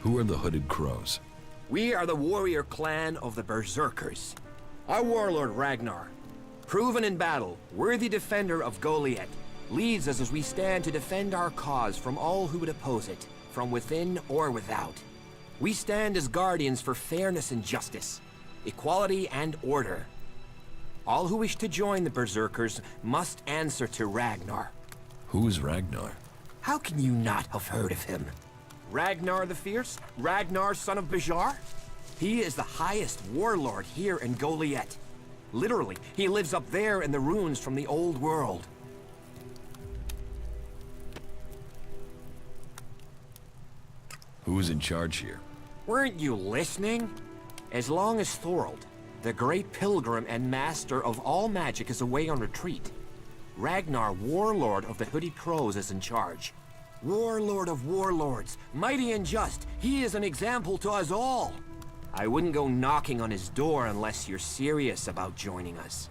Who are the Hooded Crows? We are the warrior clan of the Berserkers. Our warlord Ragnar, proven in battle, worthy defender of Golиет, leads us as we stand to defend our cause from all who would oppose it, from within or without. We stand as guardians for fairness and justice, equality and order. All who wish to join the Berserkers must answer to Ragnar. Who's Ragnar? How can you not have heard of him? Ragnar the Fierce? Ragnar, son of Bajar? He is the highest warlord here in Golиет. Literally, he lives up there in the ruins from the old world. Who's in charge here? Weren't you listening? As long as Thorold, the great pilgrim and master of all magic, is away on retreat, Ragnar, warlord of the Hooded Crows, is in charge. Warlord of warlords, mighty and just, he is an example to us all. I wouldn't go knocking on his door unless you're serious about joining us.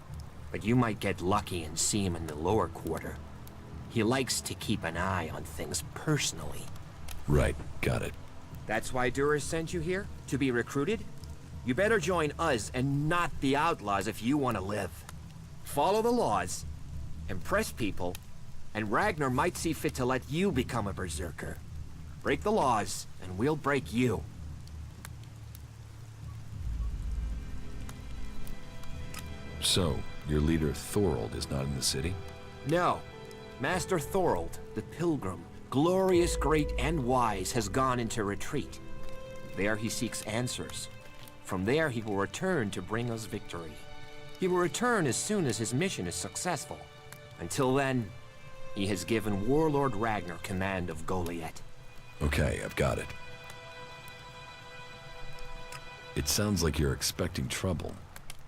But you might get lucky and see him in the lower quarter. He likes to keep an eye on things personally. Right, got it. That's why Duras sent you here? To be recruited? You better join us and not the outlaws if you want to live. Follow the laws, impress people, and Ragnar might see fit to let you become a berserker. Break the laws, and we'll break you. So, your leader Thorold is not in the city? No. Master Thorold, the pilgrim, glorious, great, and wise, has gone into retreat. There he seeks answers. From there he will return to bring us victory. He will return as soon as his mission is successful. Until then, he has given Warlord Ragnar command of Golиет. Okay, I've got it. It sounds like you're expecting trouble.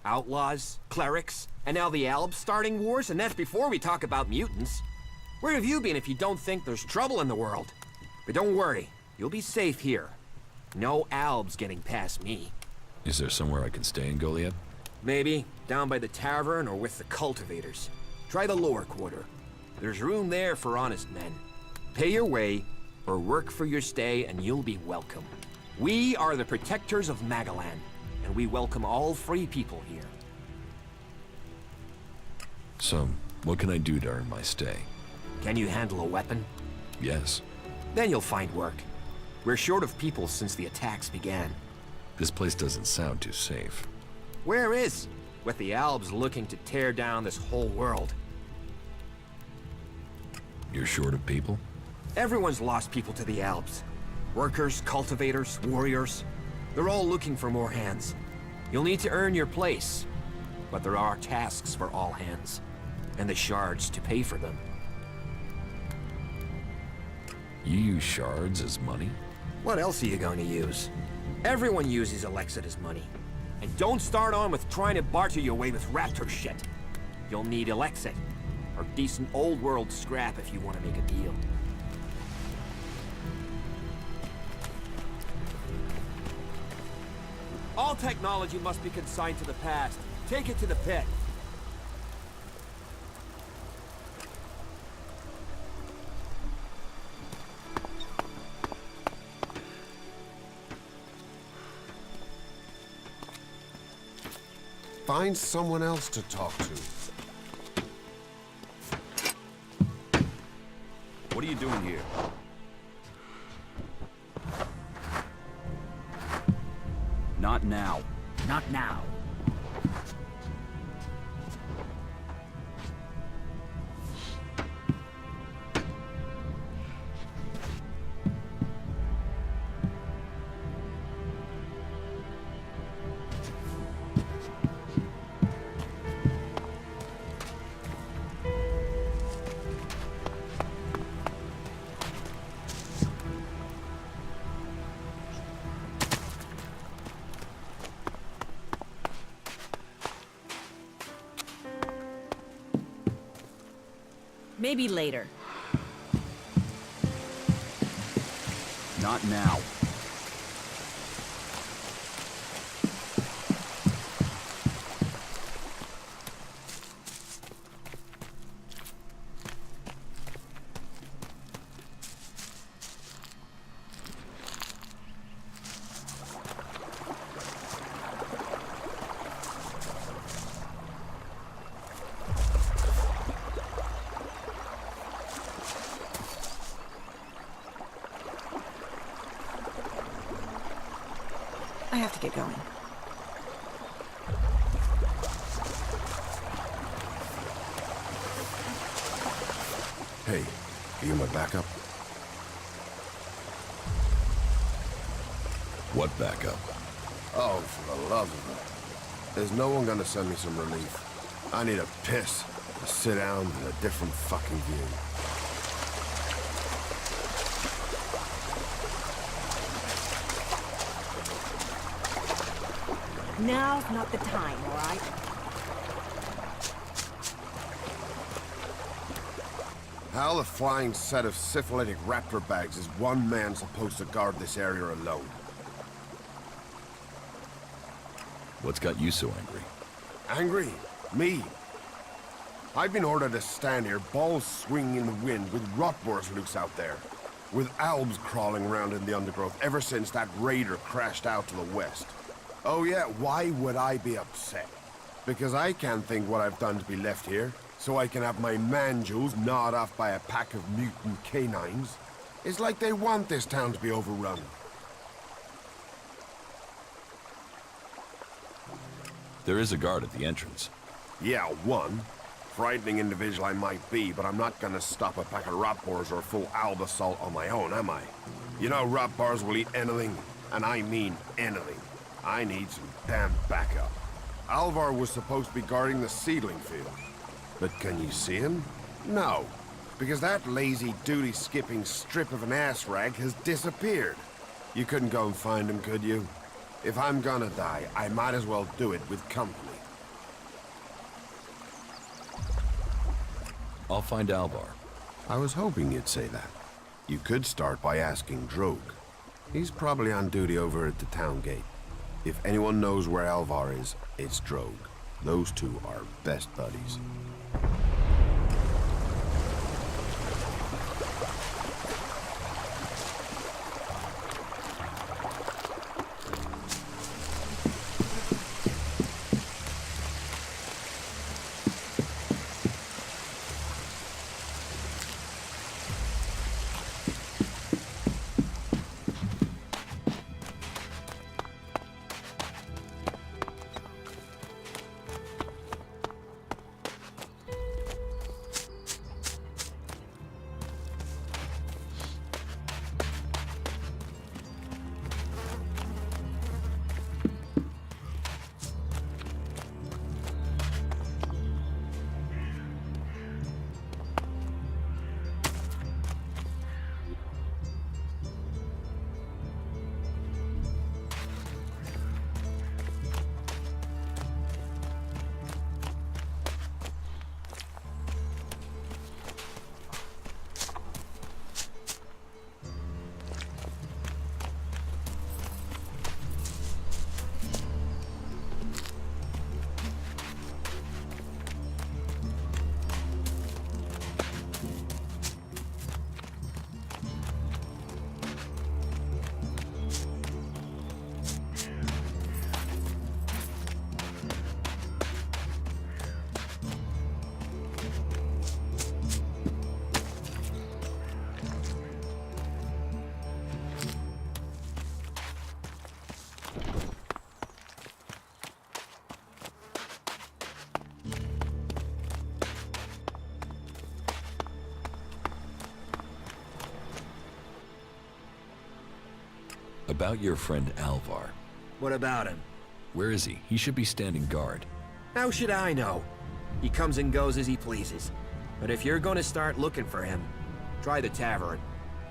Outlaws, clerics, and now the Albs starting wars, and that's before we talk about mutants. Where have you been if you don't think there's trouble in the world? But don't worry, you'll be safe here. No Albs getting past me. Is there somewhere I can stay in Golиет? Maybe, down by the tavern or with the cultivators. Try the lower quarter. There's room there for honest men. Pay your way, or work for your stay, and you'll be welcome. We are the protectors of Magalan, and we welcome all free people here. So, what can I do to earn my stay? Can you handle a weapon? Yes. Then you'll find work. We're short of people since the attacks began. This place doesn't sound too safe. Where is? With the Albs looking to tear down this whole world. You're short of people? Everyone's lost people to the Albs. Workers, cultivators, warriors. They're all looking for more hands. You'll need to earn your place. But there are tasks for all hands. And the shards to pay for them. You use shards as money? What else are you going to use? Everyone uses ELEX as money. And don't start on with trying to barter your way with raptor shit. You'll need ELEX or decent old world scrap if you want to make a deal. All technology must be consigned to the past. Take it to the pit. Find someone else to talk to. What are you doing here? Not now. Not now. Maybe later. Not now. I have to get going. Hey, are you my backup? What backup? Oh, for the love of it. There's no one gonna send me some relief. I need a piss, a sit down, and a different fucking view. Now's not the time, all right? How the flying set of syphilitic raptor bags is one man supposed to guard this area alone? What's got you so angry? Angry? Me? I've been ordered to stand here, balls swinging in the wind, with rotboars loose out there. With albs crawling around in the undergrowth ever since that raider crashed out to the west. Oh yeah, why would I be upset? Because I can't think what I've done to be left here, so I can have my man-jewels gnawed off by a pack of mutant canines. It's like they want this town to be overrun. There is a guard at the entrance. Yeah, one. Frightening individual I might be, but I'm not gonna stop a pack of rotboars or a full alb assault on my own, am I? You know rotboars will eat anything, and I mean anything. I need some damn backup. Alvar was supposed to be guarding the seedling field. But can you see him? No, because that lazy duty-skipping strip of an ass rag has disappeared. You couldn't go and find him, could you? If I'm gonna die, I might as well do it with company. I'll find Alvar. I was hoping you'd say that. You could start by asking Drogue. He's probably on duty over at the town gate. If anyone knows where Alvar is, it's Drogue. Those two are best buddies. About your friend Alvar. What about him? Where is he? He should be standing guard. How should I know? He comes and goes as he pleases. But if you're gonna start looking for him, try the tavern.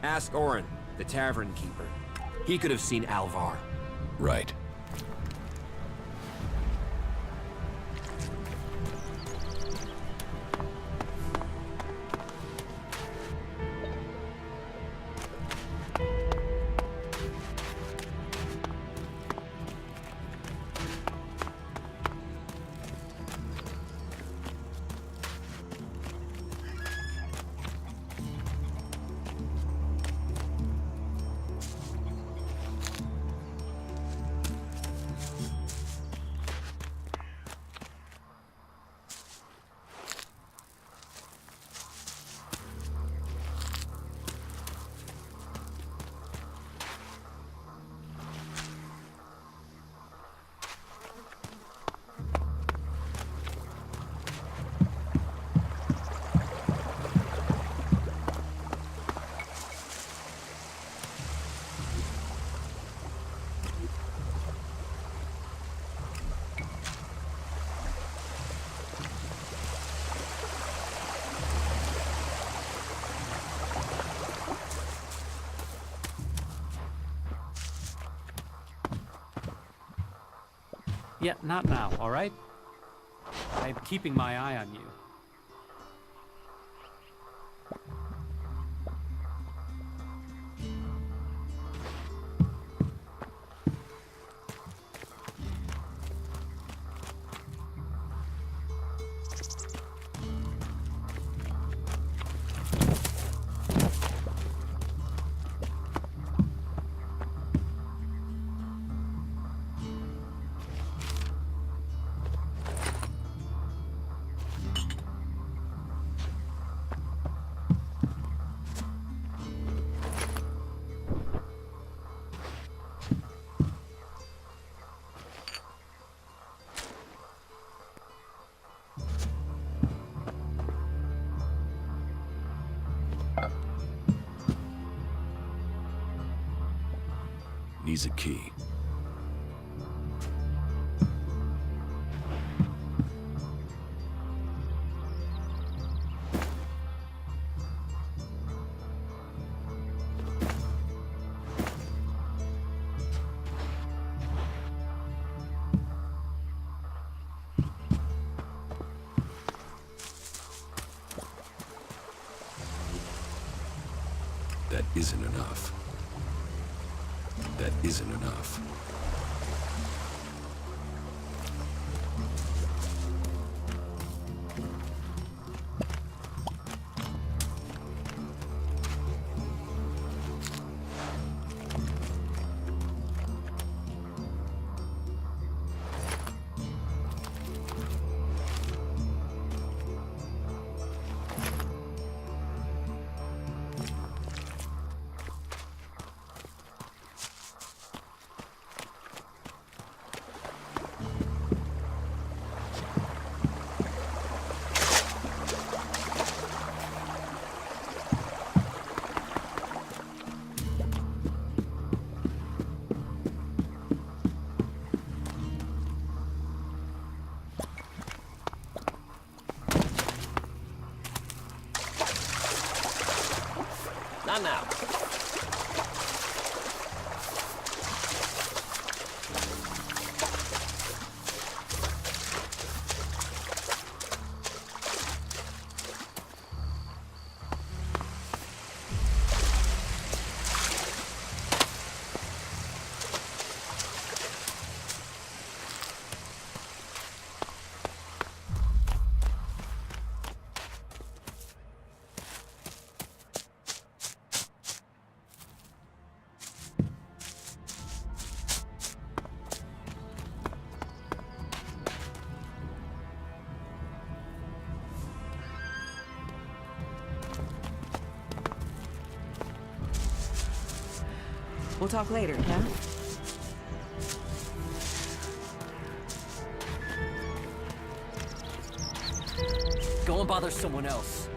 Ask Orin, the tavern keeper. He could have seen Alvar. Right. Yeah, not now, all right? I'm keeping my eye on you. Needs a key. That isn't enough. That isn't enough. Not now. We'll talk later, yeah? Go and bother someone else.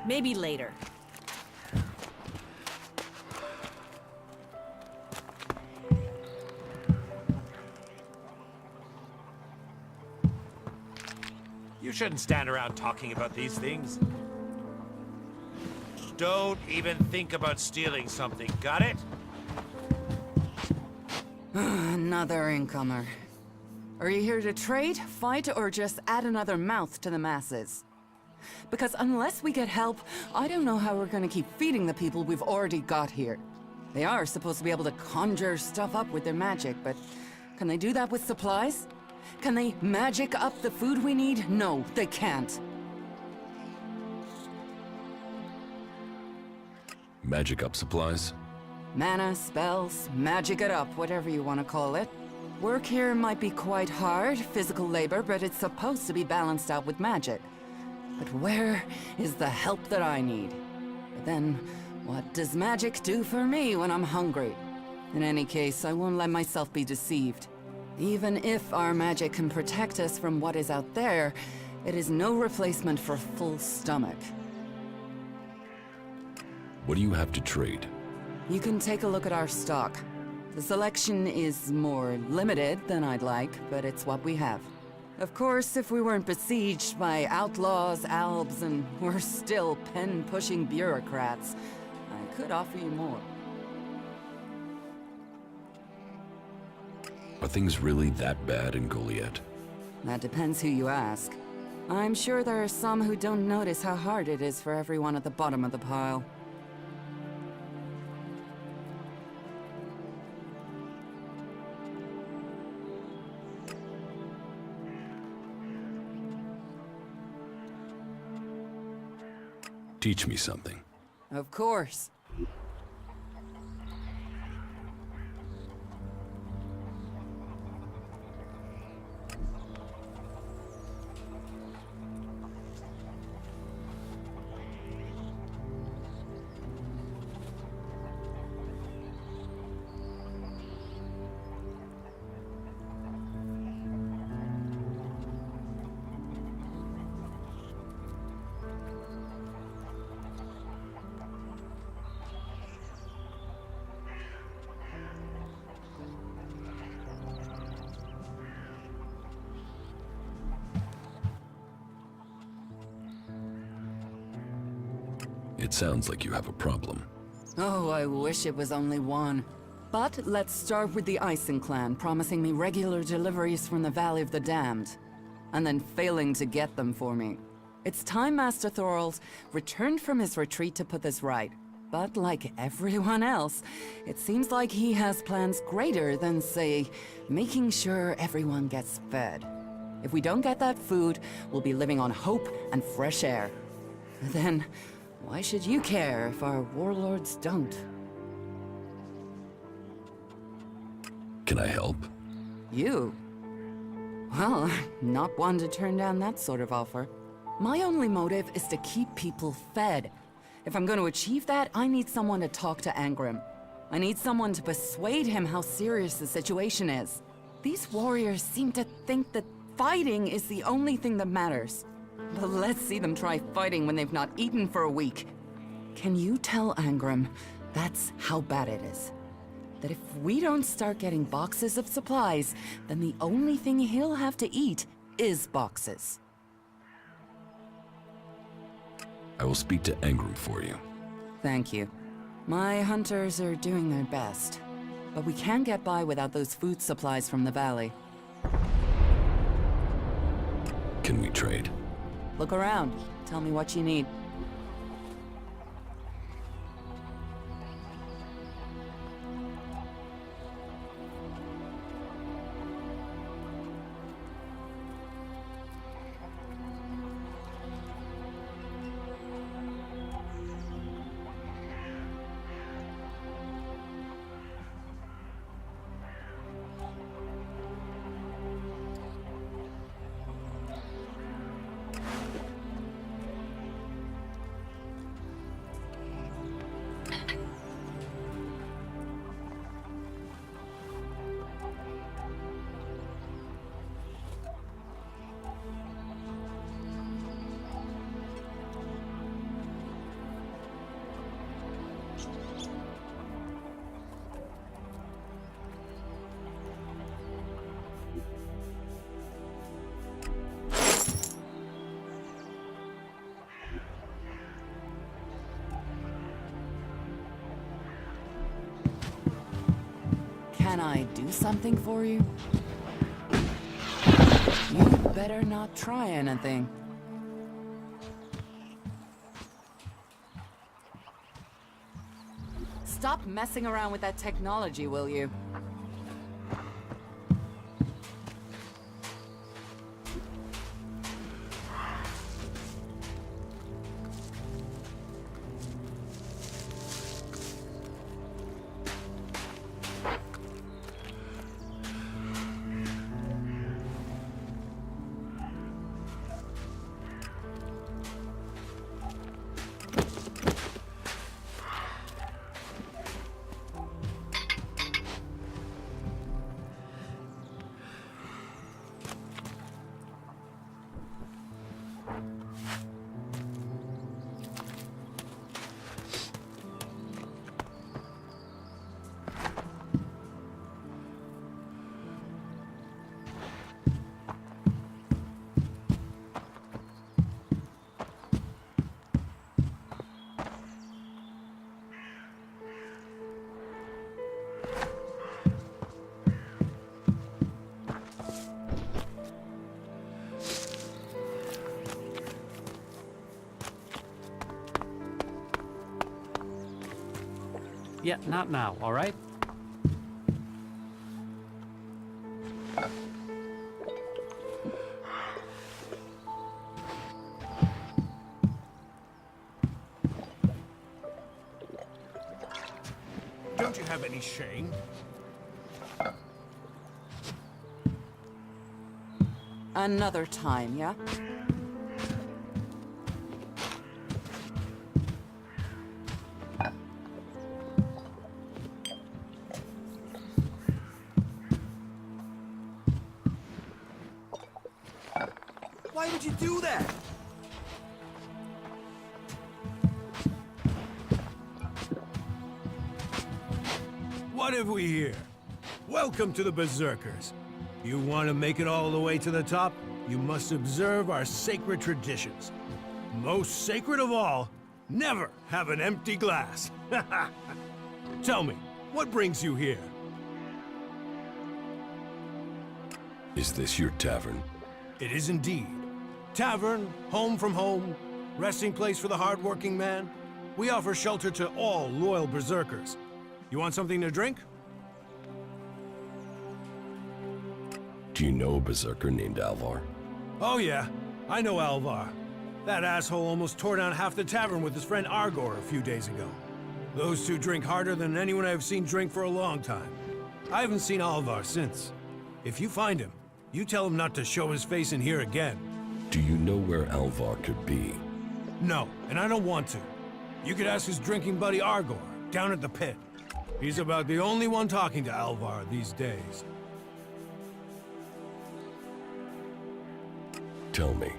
Maybe later. You shouldn't stand around talking about these things. Don't even think about stealing something, got it? Another incomer. Are you here to trade, fight, or just add another mouth to the masses? Because unless we get help, I don't know how we're gonna keep feeding the people we've already got here. They are supposed to be able to conjure stuff up with their magic, but can they do that with supplies? Can they magic up the food we need? No, they can't. Magic up supplies? Mana, spells, magic it up, whatever you want to call it. Work here might be quite hard, physical labor, but it's supposed to be balanced out with magic. But where is the help that I need? But then, what does magic do for me when I'm hungry? In any case, I won't let myself be deceived. Even if our magic can protect us from what is out there, it is no replacement for a full stomach. What do you have to trade? You can take a look at our stock. The selection is more limited than I'd like, but it's what we have. Of course, if we weren't besieged by outlaws, albs, and we're still pen-pushing bureaucrats, I could offer you more. Are things really that bad in Golиет? That depends who you ask. I'm sure there are some who don't notice how hard it is for everyone at the bottom of the pile. Teach me something. Of course. It sounds like you have a problem. Oh, I wish it was only one. But let's start with the Ison clan promising me regular deliveries from the Valley of the Damned, and then failing to get them for me. It's time Master Thorald returned from his retreat to put this right. But like everyone else, it seems like he has plans greater than, say, making sure everyone gets fed. If we don't get that food, we'll be living on hope and fresh air. Then, why should you care if our warlords don't? Can I help? You? Well, I'm not one to turn down that sort of offer. My only motive is to keep people fed. If I'm going to achieve that, I need someone to talk to Angrim. I need someone to persuade him how serious the situation is. These warriors seem to think that fighting is the only thing that matters. But let's see them try fighting when they've not eaten for a week. Can you tell Angrim that's how bad it is? That if we don't start getting boxes of supplies, then the only thing he'll have to eat is boxes. I will speak to Angrim for you. Thank you. My hunters are doing their best. But we can't get by without those food supplies from the valley. Can we trade? Look around. Tell me what you need. Can I do something for you? You better not try anything. Stop messing around with that technology, will you? Yeah, not now, all right? Don't you have any shame? Another time, yeah? Why would you do that? What have we here? Welcome to the Berserkers. You want to make it all the way to the top? You must observe our sacred traditions. Most sacred of all, never have an empty glass. Tell me, what brings you here? Is this your tavern? It is indeed. Tavern, home from home, resting place for the hard-working man. We offer shelter to all loyal Berserkers. You want something to drink? Do you know a Berserker named Alvar? Oh yeah, I know Alvar. That asshole almost tore down half the tavern with his friend Argor a few days ago. Those two drink harder than anyone I've seen drink for a long time. I haven't seen Alvar since. If you find him, you tell him not to show his face in here again. Do you know where Alvar could be? No, and I don't want to. You could ask his drinking buddy Argor, down at the pit. He's about the only one talking to Alvar these days. Tell me.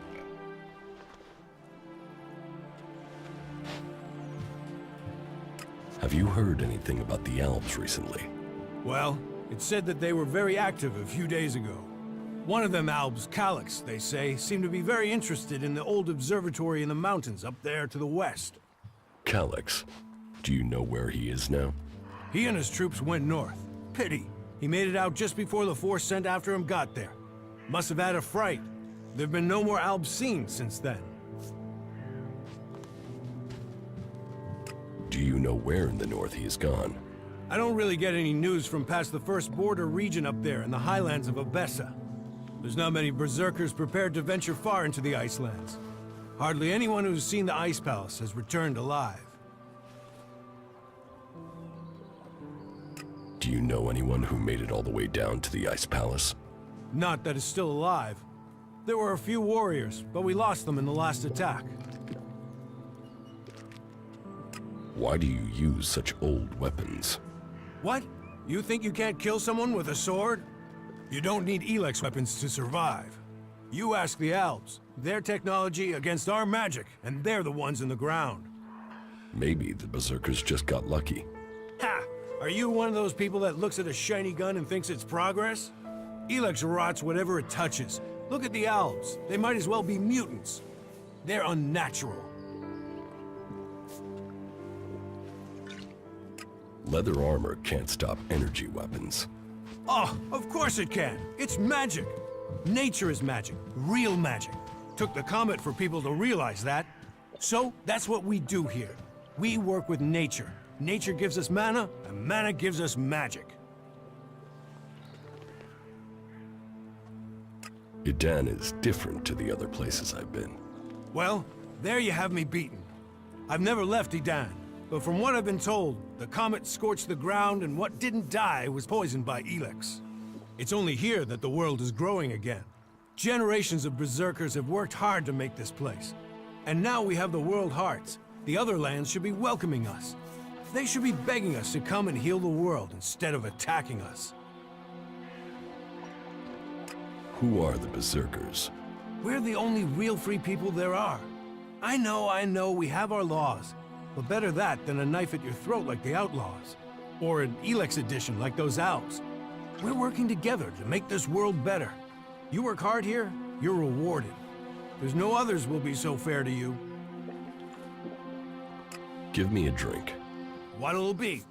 Have you heard anything about the Alps recently? Well, it's said that they were very active a few days ago. One of them Albs, Calyx, they say, seemed to be very interested in the old observatory in the mountains up there to the west. Calyx. Do you know where he is now? He and his troops went north. Pity. He made it out just before the force sent after him got there. Must have had a fright. There've been no more Albs seen since then. Do you know where in the north he has gone? I don't really get any news from past the first border region up there in the highlands of Abessa. There's not many Berserkers prepared to venture far into the Icelands. Hardly anyone who's seen the Ice Palace has returned alive. Do you know anyone who made it all the way down to the Ice Palace? Not that is still alive. There were a few warriors, but we lost them in the last attack. Why do you use such old weapons? What? You think you can't kill someone with a sword? You don't need ELEX weapons to survive. You ask the Alps. Their technology against our magic, and they're the ones in the ground. Maybe the Berserkers just got lucky. Ha! Are you one of those people that looks at a shiny gun and thinks it's progress? ELEX rots whatever it touches. Look at the Alps. They might as well be mutants. They're unnatural. Leather armor can't stop energy weapons. Oh, of course it can. It's magic. Nature is magic. Real magic. Took the comet for people to realize that. So, that's what we do here. We work with nature. Nature gives us mana, and mana gives us magic. Idan is different to the other places I've been. Well, there you have me beaten. I've never left Idan, but from what I've been told, the comet scorched the ground and what didn't die was poisoned by ELEX. It's only here that the world is growing again. Generations of berserkers have worked hard to make this place. And now we have the world hearts. The other lands should be welcoming us. They should be begging us to come and heal the world instead of attacking us. Who are the berserkers? We're the only real free people there are. I know, we have our laws. But better that than a knife at your throat like the outlaws. Or an ELEX edition like those owls. We're working together to make this world better. You work hard here, you're rewarded. There's no others will be so fair to you. Give me a drink. What'll it be?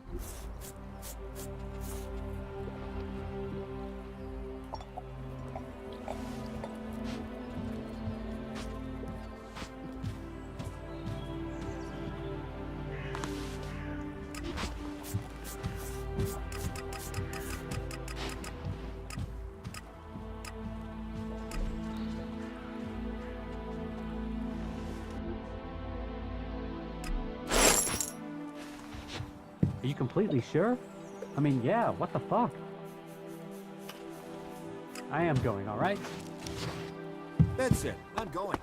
Are you completely sure? I mean, yeah, what the fuck? I am going, all right? That's it. I'm going.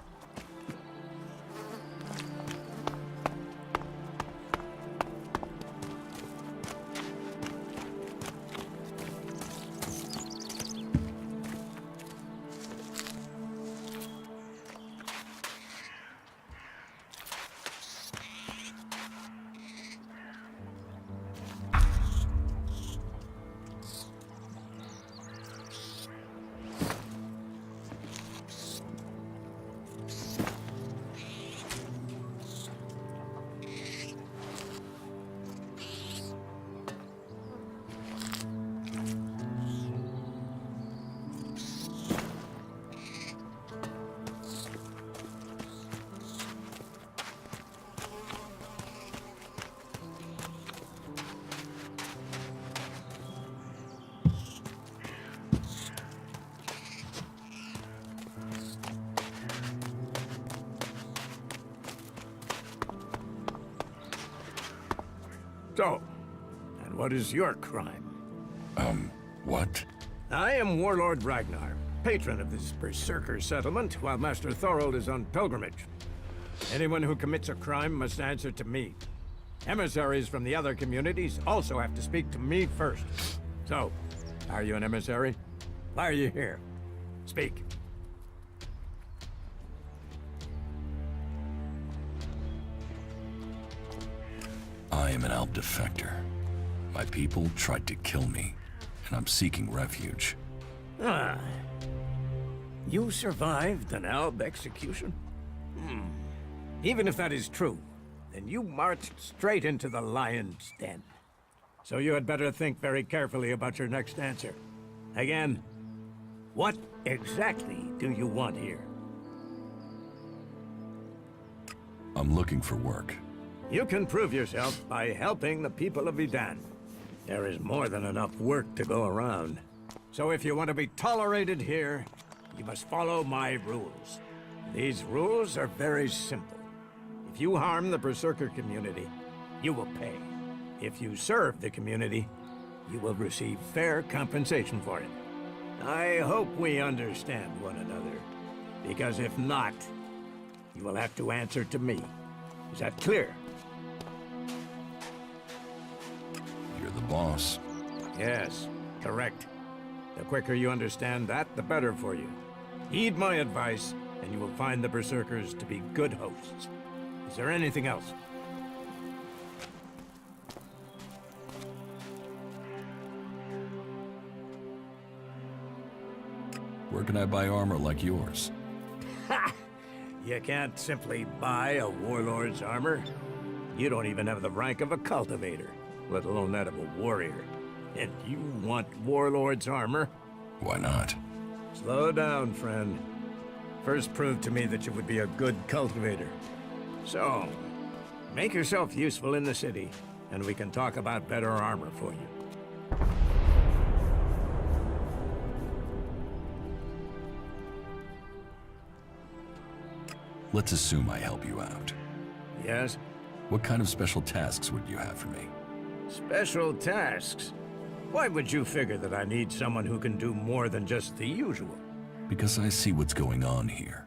So, and what is your crime? What? I am Warlord Ragnar, patron of this berserker settlement, while Master Thorold is on pilgrimage. Anyone who commits a crime must answer to me. Emissaries from the other communities also have to speak to me first. So, are you an emissary? Why are you here? Speak. I am an Alb defector. My people tried to kill me, and I'm seeking refuge. Ah. You survived an Alb execution? Even if that is true, then you marched straight into the lion's den. So you had better think very carefully about your next answer. Again, what exactly do you want here? I'm looking for work. You can prove yourself by helping the people of Idan. There is more than enough work to go around. So if you want to be tolerated here, you must follow my rules. These rules are very simple. If you harm the Berserker community, you will pay. If you serve the community, you will receive fair compensation for it. I hope we understand one another, because if not, you will have to answer to me. Is that clear? You're the boss. Yes, correct. The quicker you understand that, the better for you. Heed my advice, and you will find the Berserkers to be good hosts. Is there anything else? Where can I buy armor like yours? Ha! You can't simply buy a warlord's armor. You don't even have the rank of a cultivator, let alone that of a warrior. And you want Warlord's armor? Why not? Slow down, friend. First prove to me that you would be a good cultivator. So, make yourself useful in the city, and we can talk about better armor for you. Let's assume I help you out. Yes? What kind of special tasks would you have for me? Special tasks? Why would you figure that I need someone who can do more than just the usual? Because I see what's going on here.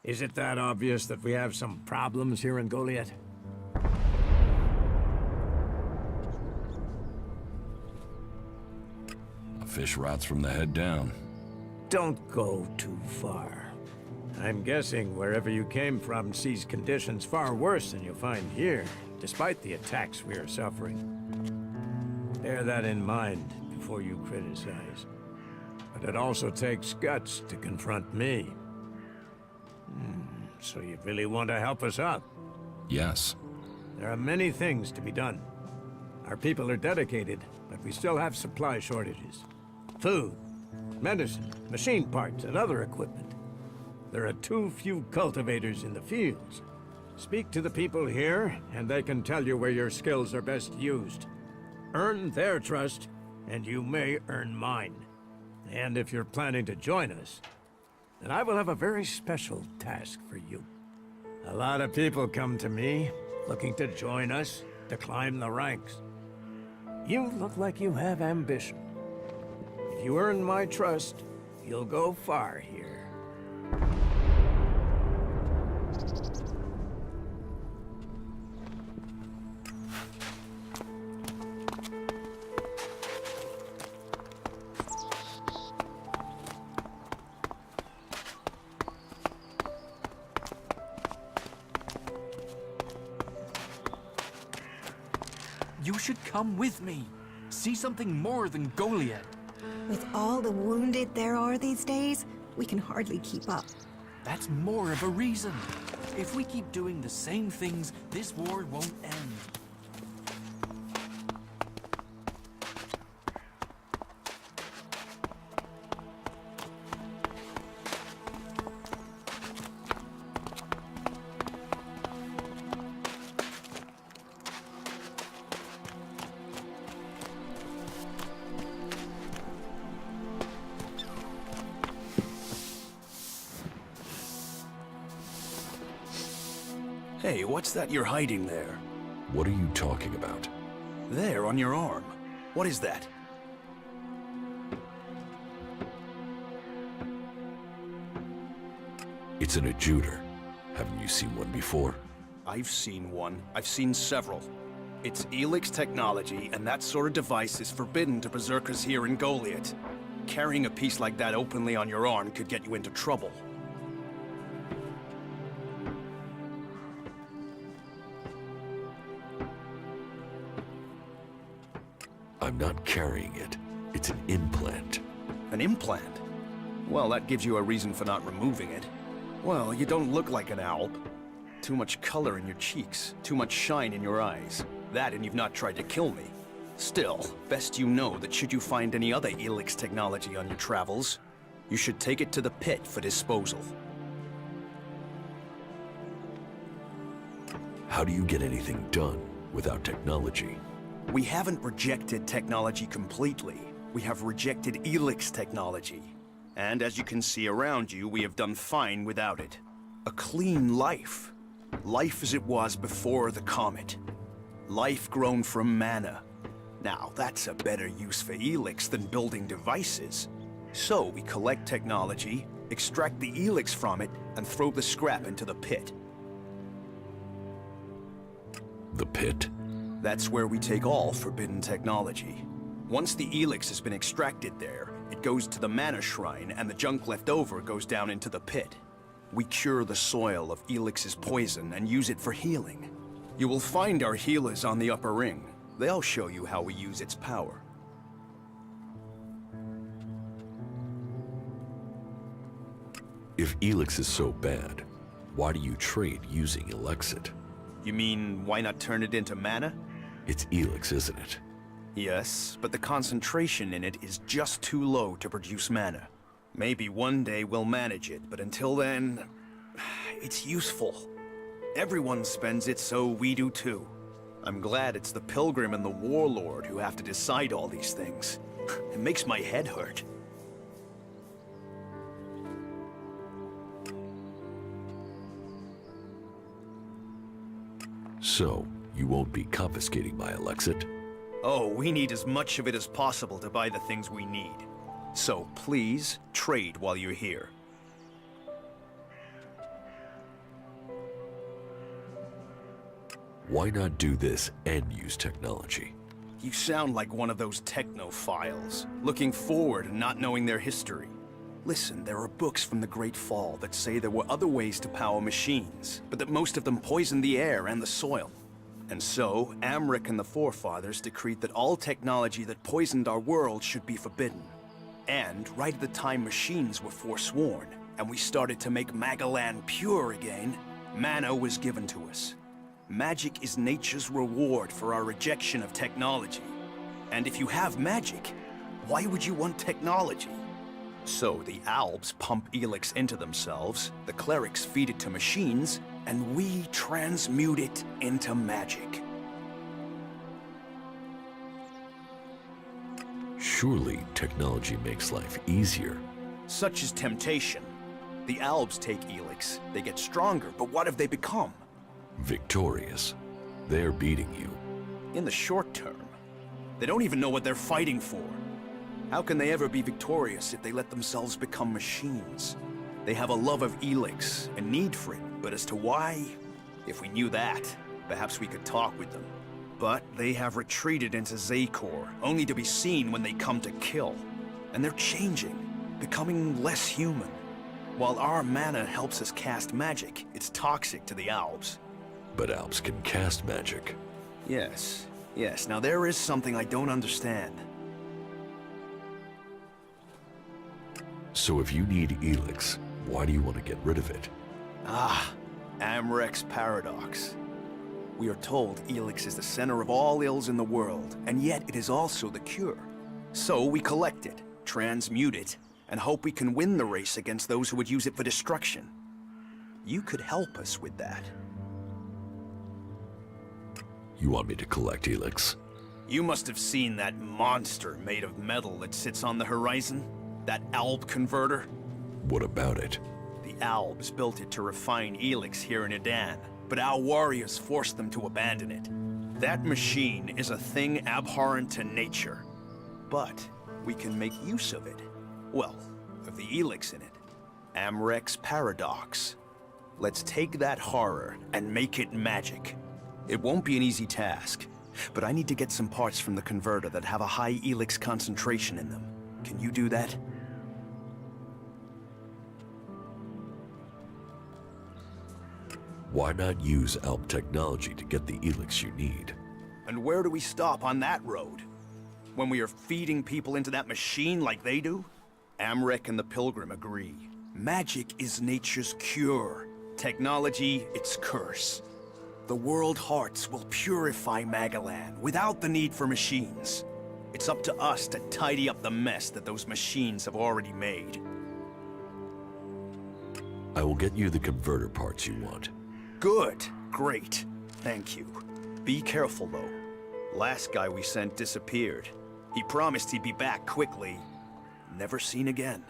Is it that obvious that we have some problems here in Golиет? A fish rots from the head down. Don't go too far. I'm guessing wherever you came from sees conditions far worse than you'll find here, despite the attacks we are suffering. Bear that in mind before you criticize. But it also takes guts to confront me. So you really want to help us out? Yes. There are many things to be done. Our people are dedicated, but we still have supply shortages. Food, medicine, machine parts, and other equipment. There are too few cultivators in the fields. Speak to the people here, and they can tell you where your skills are best used. Earn their trust, and you may earn mine. And if you're planning to join us, then I will have a very special task for you. A lot of people come to me, looking to join us, to climb the ranks. You look like you have ambition. If you earn my trust, you'll go far here. You should come with me. See something more than Golиет. With all the wounded there are these days, we can hardly keep up. That's more of a reason. If we keep doing the same things, this war won't end. Hey, what's that you're hiding there? What are you talking about? There, on your arm. What is that? It's an adjutor. Haven't you seen one before? I've seen one. I've seen several. It's ELEX technology, and that sort of device is forbidden to berserkers here in Golиет. Carrying a piece like that openly on your arm could get you into trouble. I'm not carrying it. It's an implant. An implant? Well, that gives you a reason for not removing it. Well, you don't look like an Alp. Too much color in your cheeks, too much shine in your eyes. That and you've not tried to kill me. Still, best you know that should you find any other ELEX technology on your travels, you should take it to the pit for disposal. How do you get anything done without technology? We haven't rejected technology completely. We have rejected ELEX technology. And as you can see around you, we have done fine without it. A clean life. Life as it was before the comet. Life grown from mana. Now, that's a better use for ELEX than building devices. So we collect technology, extract the ELEX from it, and throw the scrap into the pit. The pit? That's where we take all forbidden technology. Once the ELEX has been extracted there, it goes to the mana shrine, and the junk left over goes down into the pit. We cure the soil of ELEX's poison and use it for healing. You will find our healers on the upper ring. They'll show you how we use its power. If ELEX is so bad, why do you trade using Elexit? You mean, why not turn it into mana? It's ELEX, isn't it? Yes, but the concentration in it is just too low to produce mana. Maybe one day we'll manage it, but until then, it's useful. Everyone spends it, so we do too. I'm glad it's the Pilgrim and the Warlord who have to decide all these things. It makes my head hurt. So, you won't be confiscating my Elexit? Oh, we need as much of it as possible to buy the things we need. So please, trade while you're here. Why not do this and use technology? You sound like one of those technophiles, looking forward and not knowing their history. Listen, there are books from the Great Fall that say there were other ways to power machines, but that most of them poisoned the air and the soil. And so, Amric and the Forefathers decreed that all technology that poisoned our world should be forbidden. And right at the time machines were forsworn, and we started to make Magalan pure again, mana was given to us. Magic is nature's reward for our rejection of technology. And if you have magic, why would you want technology? So the Albs pump ELEX into themselves, the clerics feed it to machines, and we transmute it into magic. Surely technology makes life easier. Such is temptation. The Albs take ELEX, they get stronger, but what have they become? Victorious. They're beating you. In the short term. They don't even know what they're fighting for. How can they ever be victorious if they let themselves become machines? They have a love of ELEX, a need for it, but as to why, if we knew that, perhaps we could talk with them. But they have retreated into Zakor, only to be seen when they come to kill. And they're changing, becoming less human. While our mana helps us cast magic, it's toxic to the Albs. But Albs can cast magic. Yes. Now there is something I don't understand. So if you need ELEX, why do you want to get rid of it? Amric's paradox. We are told ELEX is the center of all ills in the world, and yet it is also the cure. So we collect it, transmute it, and hope we can win the race against those who would use it for destruction. You could help us with that. You want me to collect ELEX? You must have seen that monster made of metal that sits on the horizon? That Alb converter? What about it? The Albs built it to refine ELEX here in Edan, but our warriors forced them to abandon it. That machine is a thing abhorrent to nature. But we can make use of it. Well, of the ELEX in it. Amric's paradox. Let's take that horror and make it magic. It won't be an easy task, but I need to get some parts from the converter that have a high ELEX concentration in them. Can you do that? Why not use Alb technology to get the ELEX you need? And where do we stop on that road? When we are feeding people into that machine like they do? Amric and the Pilgrim agree. Magic is nature's cure. Technology, its curse. The world hearts will purify Magalan without the need for machines. It's up to us to tidy up the mess that those machines have already made. I will get you the converter parts you want. Good. Great. Thank you. Be careful, though. Last guy we sent disappeared. He promised he'd be back quickly. Never seen again.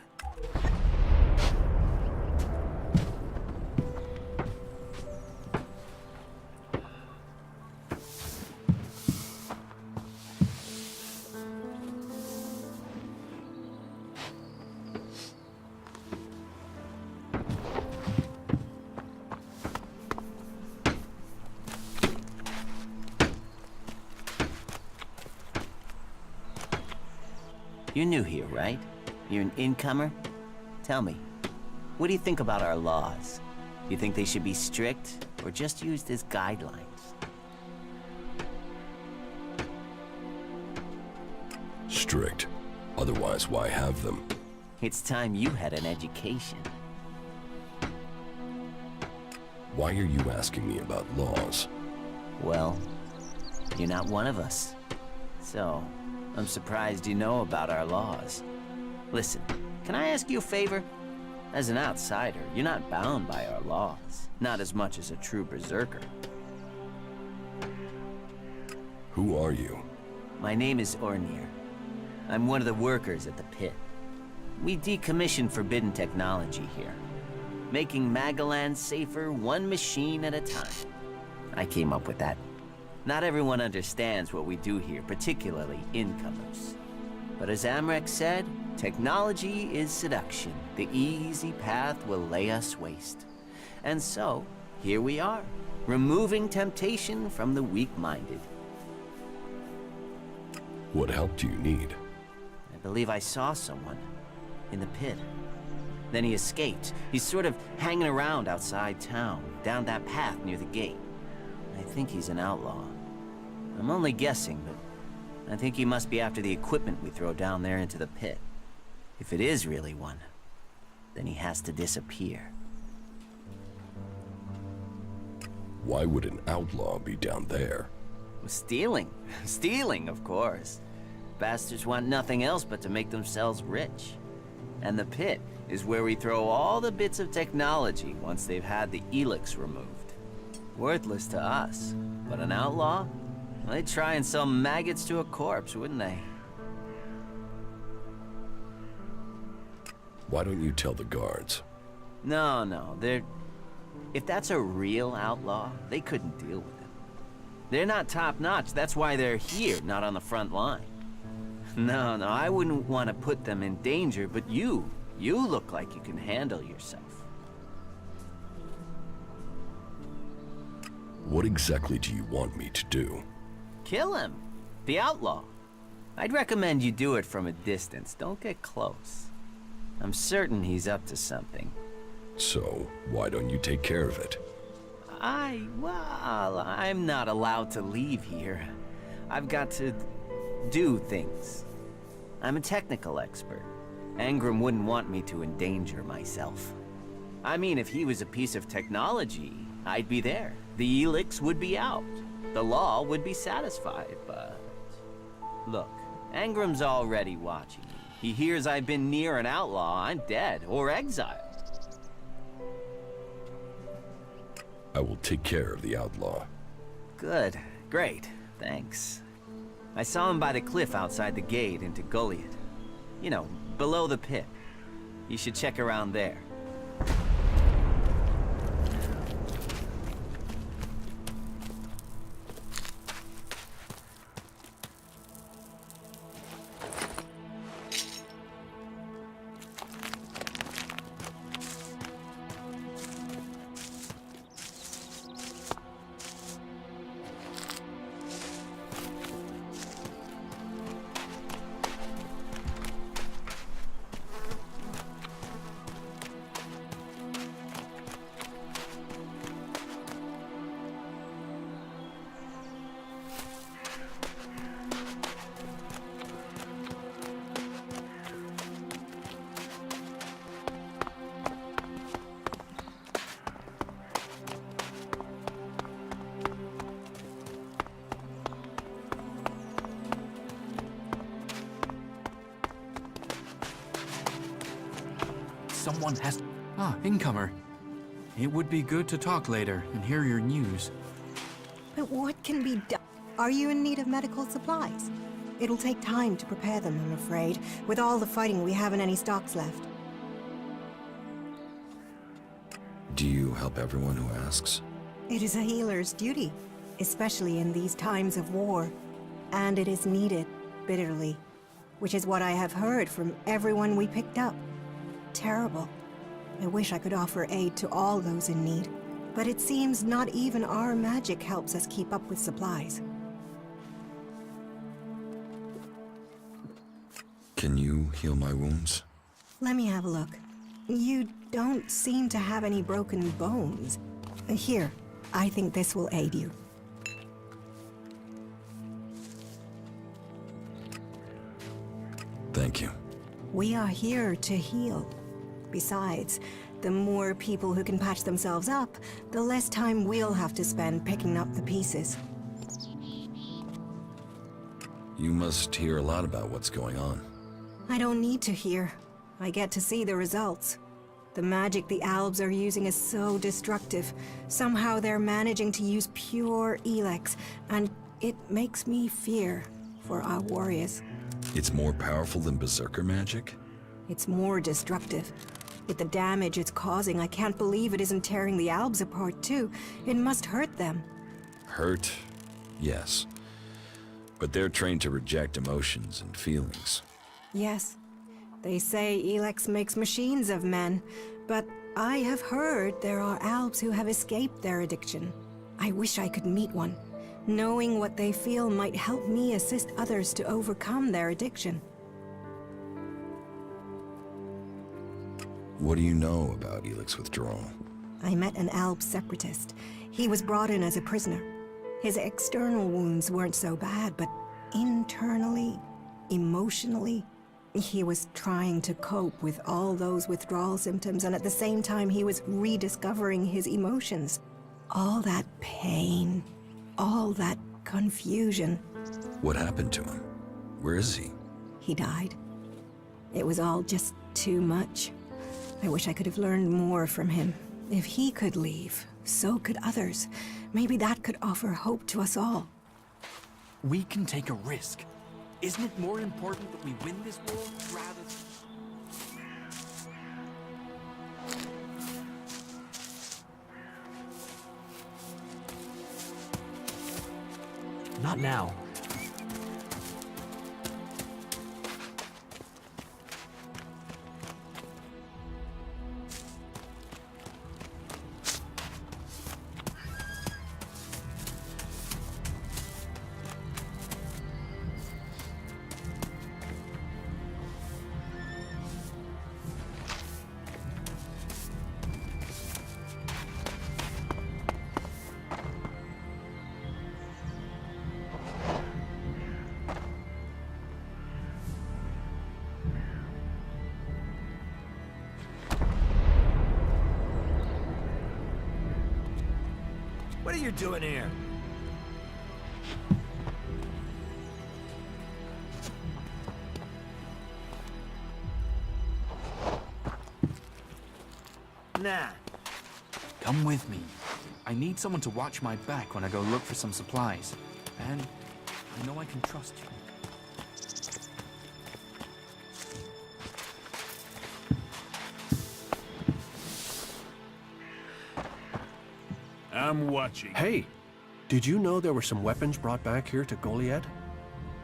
You're new here, right? You're an incomer? Tell me, what do you think about our laws? You think they should be strict, or just used as guidelines? Strict. Otherwise, why have them? It's time you had an education. Why are you asking me about laws? Well, You're not one of us. So, I'm surprised you know about our laws. Listen, can I ask you a favor? As an outsider, you're not bound by our laws. Not as much as a true berserker. Who are you? My name is Ornir. I'm one of the workers at the pit. We decommission forbidden technology here, making Magaland safer one machine at a time. I came up with that. Not everyone understands what we do here, particularly incomers. But as Amrek said, technology is seduction. The easy path will lay us waste. And so, here we are, removing temptation from the weak-minded. What help do you need? I believe I saw someone in the pit. Then he escaped. He's sort of hanging around outside town, down that path near the gate. I think he's an outlaw. I'm only guessing, but I think he must be after the equipment we throw down there into the pit. If it is really one, then he has to disappear. Why would an outlaw be down there? Stealing. Stealing, of course. Bastards want nothing else but to make themselves rich. And the pit is where we throw all the bits of technology once they've had the ELEX removed. Worthless to us, but an outlaw? Well, they'd try and sell maggots to a corpse, wouldn't they? Why don't you tell the guards? No, they're... If that's a real outlaw, they couldn't deal with him. They're not top-notch, that's why they're here, not on the front line. No, I wouldn't want to put them in danger, but you look like you can handle yourself. What exactly do you want me to do? Kill him. The outlaw. I'd recommend you do it from a distance. Don't get close. I'm certain he's up to something. So, why don't you take care of it? Well, I'm not allowed to leave here. I've got to do things. I'm a technical expert. Angram wouldn't want me to endanger myself. I mean, if he was a piece of technology, I'd be there. The ELEX would be out. The law would be satisfied, but... Look, Angram's already watching me. He hears I've been near an outlaw, I'm dead, or exiled. I will take care of the outlaw. Good. Great. Thanks. I saw him by the cliff outside the gate into Golliet. You know, below the pit. You should check around there. Someone has... Ah, incomer. It would be good to talk later and hear your news. But what can be done? Are you in need of medical supplies? It'll take time to prepare them, I'm afraid. With all the fighting, we haven't any stocks left. Do you help everyone who asks? It is a healer's duty, especially in these times of war. And it is needed, bitterly. Which is what I have heard from everyone we picked up. Terrible. I wish I could offer aid to all those in need. But it seems not even our magic helps us keep up with supplies. Can you heal my wounds? Let me have a look. You don't seem to have any broken bones. Here, I think this will aid you. Thank you. We are here to heal. Besides, the more people who can patch themselves up, the less time we'll have to spend picking up the pieces. You must hear a lot about what's going on. I don't need to hear. I get to see the results. The magic the Albs are using is so destructive. Somehow they're managing to use pure ELEX, and it makes me fear for our warriors. It's more powerful than Berserker magic? It's more destructive. With the damage it's causing, I can't believe it isn't tearing the Albs apart too. It must hurt them. Hurt? Yes. But they're trained to reject emotions and feelings. Yes. They say ELEX makes machines of men, but I have heard there are Albs who have escaped their addiction. I wish I could meet one. Knowing what they feel might help me assist others to overcome their addiction. What do you know about ELEX withdrawal? I met an Alb separatist. He was brought in as a prisoner. His external wounds weren't so bad, but internally, emotionally, he was trying to cope with all those withdrawal symptoms, and at the same time he was rediscovering his emotions. All that pain, all that confusion. What happened to him? Where is he? He died. It was all just too much. I wish I could have learned more from him. If he could leave, so could others. Maybe that could offer hope to us all. We can take a risk. Isn't it more important that we win this war rather than... Not now. What are you doing here? Nah. Come with me. I need someone to watch my back when I go look for some supplies. And I know I can trust you. I'm watching. Hey, did you know there were some weapons brought back here to Golиет?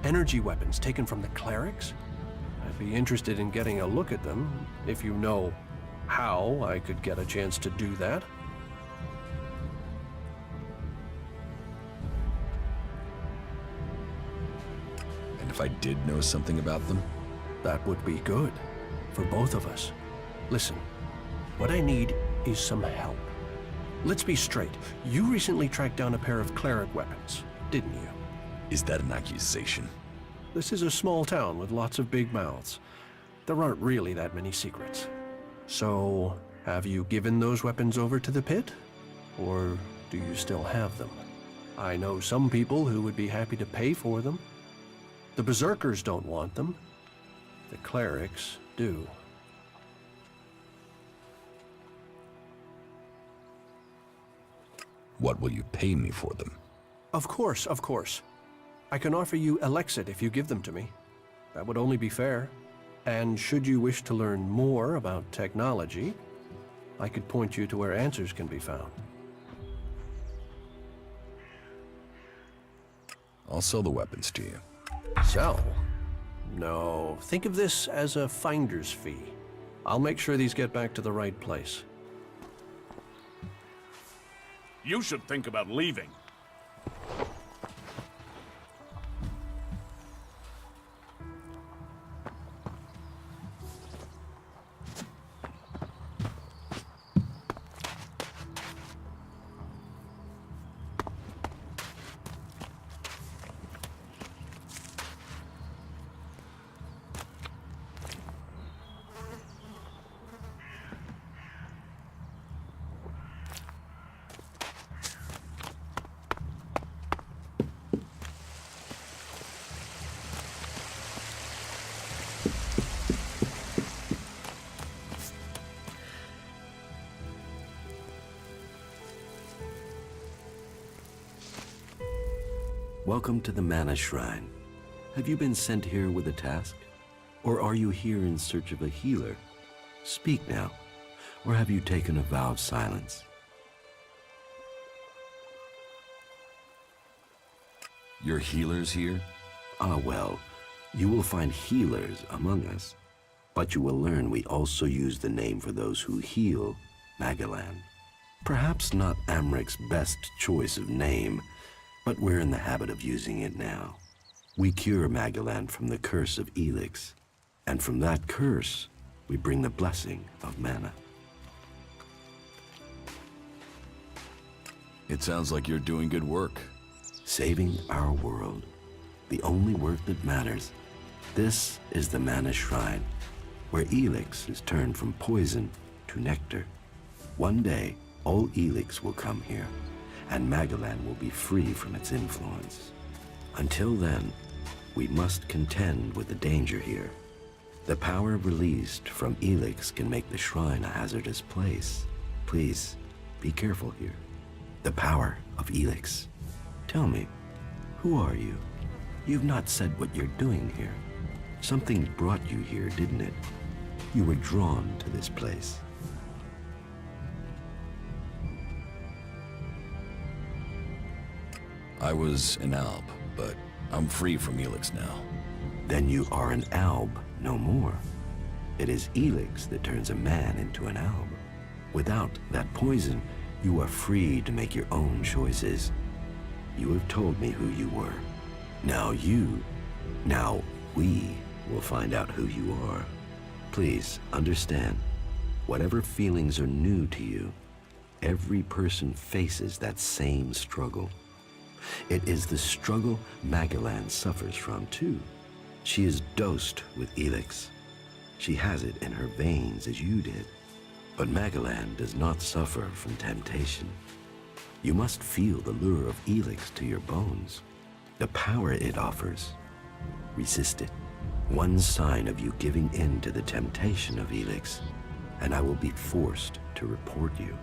Energy weapons taken from the clerics? I'd be interested in getting a look at them, if you know how I could get a chance to do that. And if I did know something about them? That would be good, for both of us. Listen, what I need is some help. Let's be straight. You recently tracked down a pair of cleric weapons, didn't you? Is that an accusation? This is a small town with lots of big mouths. There aren't really that many secrets. So, have you given those weapons over to the pit? Or do you still have them? I know some people who would be happy to pay for them. The Berserkers don't want them. The clerics do. What will you pay me for them? Of course, of course. I can offer you ELEX if you give them to me. That would only be fair. And should you wish to learn more about technology, I could point you to where answers can be found. I'll sell the weapons to you. Sell? No, think of this as a finder's fee. I'll make sure these get back to the right place. You should think about leaving. Welcome to the Mana Shrine. Have you been sent here with a task? Or are you here in search of a healer? Speak now. Or have you taken a vow of silence? Your healers here? Ah, well, you will find healers among us. But you will learn we also use the name for those who heal, Magalan. Perhaps not Amric's best choice of name, but we're in the habit of using it now. We cure Magalan from the curse of ELEX, and from that curse, we bring the blessing of mana. It sounds like you're doing good work. Saving our world. The only work that matters. This is the Mana Shrine, where ELEX is turned from poison to nectar. One day, all ELEX will come here, and Magalan will be free from its influence. Until then, we must contend with the danger here. The power released from ELEX can make the shrine a hazardous place. Please, be careful here. The power of ELEX. Tell me, who are you? You've not said what you're doing here. Something brought you here, didn't it? You were drawn to this place. I was an alb, but I'm free from ELEX now. Then you are an alb no more. It is ELEX that turns a man into an alb. Without that poison, you are free to make your own choices. You have told me who you were. Now we will find out who you are. Please understand, whatever feelings are new to you, every person faces that same struggle. It is the struggle Magalan suffers from too. She is dosed with ELEX. She has it in her veins as you did. But Magalan does not suffer from temptation. You must feel the lure of ELEX to your bones, the power it offers. Resist it. One sign of you giving in to the temptation of ELEX, and I will be forced to report you.